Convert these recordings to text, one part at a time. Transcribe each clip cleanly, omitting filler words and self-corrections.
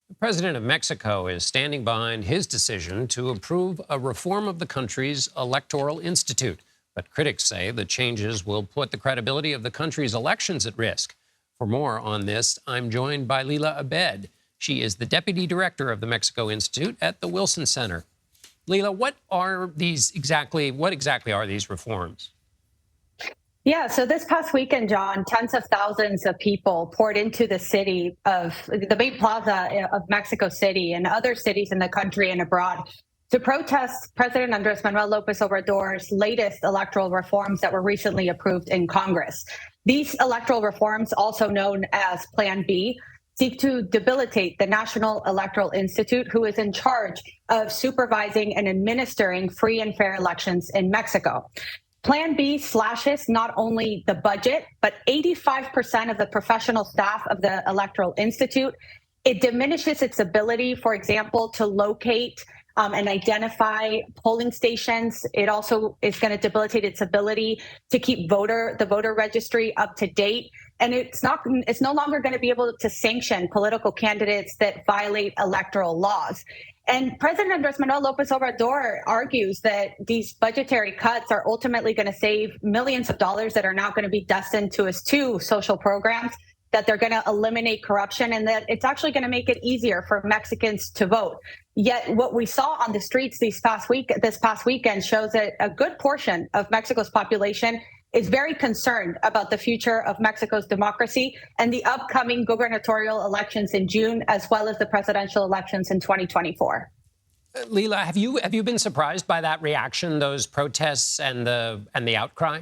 The president of Mexico is standing behind his decision to approve a reform of the country's electoral institute. But critics say the changes will put the credibility of the country's elections at risk. For more on this, I'm joined by Lila Abed. She is the deputy director of the Mexico Institute at the Wilson Center. Lila, what exactly are these reforms? Yeah, so this past weekend, John, tens of thousands of people poured into the main plaza of Mexico City and other cities in the country and abroad to protest President Andrés Manuel López Obrador's latest electoral reforms that were recently approved in Congress. These electoral reforms, also known as Plan B, seek to debilitate the National Electoral Institute, who is in charge of supervising and administering free and fair elections in Mexico. Plan B slashes not only the budget, but 85% of the professional staff of the Electoral Institute. It diminishes its ability, for example, to locate and identify polling stations. It also is going to debilitate its ability to keep the voter registry up to date. And it's no longer going to be able to sanction political candidates that violate electoral laws. And President Andrés Manuel López Obrador argues that these budgetary cuts are ultimately going to save millions of dollars that are now going to be destined to his two social programs, that they're going to eliminate corruption, and that it's actually going to make it easier for Mexicans to vote. Yet what we saw on the streets this past weekend shows that a good portion of Mexico's population is very concerned about the future of Mexico's democracy and the upcoming gubernatorial elections in June, as well as the presidential elections in 2024. Lila, have you been surprised by that reaction, those protests and the outcry?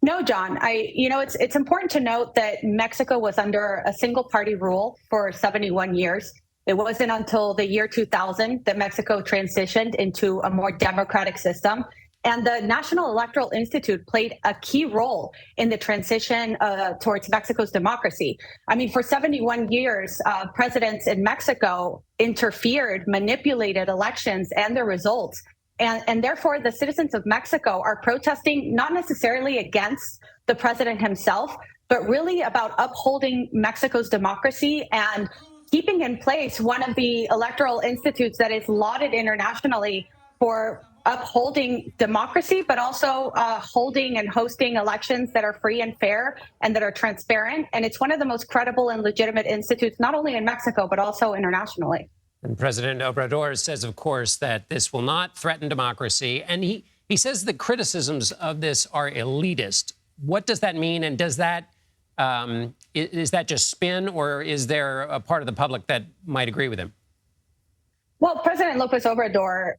No, John. It's important to note that Mexico was under a single party rule for 71 years. It wasn't until the year 2000 that Mexico transitioned into a more democratic system. And the National Electoral Institute played a key role in the transition towards Mexico's democracy. I mean, for 71 years, presidents in Mexico interfered, manipulated elections and their results. And therefore, the citizens of Mexico are protesting not necessarily against the president himself, but really about upholding Mexico's democracy and keeping in place one of the electoral institutes that is lauded internationally for upholding democracy, but also holding and hosting elections that are free and fair and that are transparent. And it's one of the most credible and legitimate institutes, not only in Mexico, but also internationally. And President Obrador says, of course, that this will not threaten democracy. And he says the criticisms of this are elitist. What does that mean? And does that is that just spin, or is there a part of the public that might agree with him? Well, President López Obrador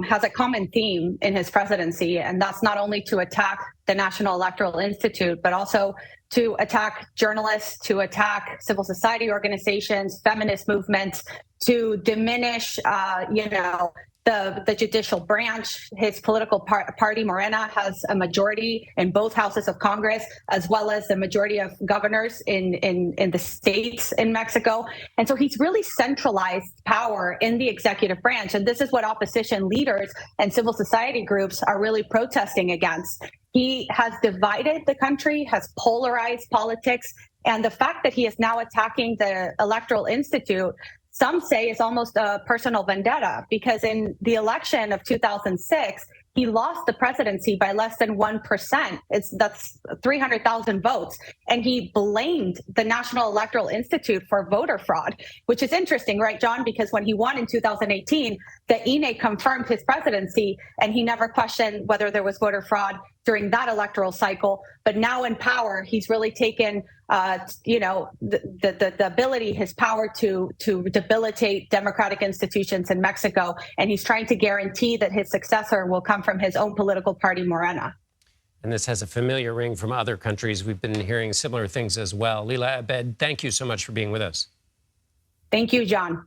has a common theme in his presidency, and that's not only to attack the National Electoral Institute, but also to attack journalists, to attack civil society organizations, feminist movements, to diminish, the judicial branch. His political party, Morena, has a majority in both houses of Congress, as well as the majority of governors in the states in Mexico. And so he's really centralized power in the executive branch. And this is what opposition leaders and civil society groups are really protesting against. He has divided the country, has polarized politics, and the fact that he is now attacking the Electoral Institute, some say, is almost a personal vendetta, because in the election of 2006, he lost the presidency by less than 1%. That's 300,000 votes. And he blamed the National Electoral Institute for voter fraud, which is interesting, right, John? Because when he won in 2018, the INE confirmed his presidency, and he never questioned whether there was voter fraud during that electoral cycle. But now in power, he's really taken the ability, his power to debilitate democratic institutions in Mexico. And he's trying to guarantee that his successor will come from his own political party, Morena. And this has a familiar ring from other countries. We've been hearing similar things as well. Lila Abed, thank you so much for being with us. Thank you, John.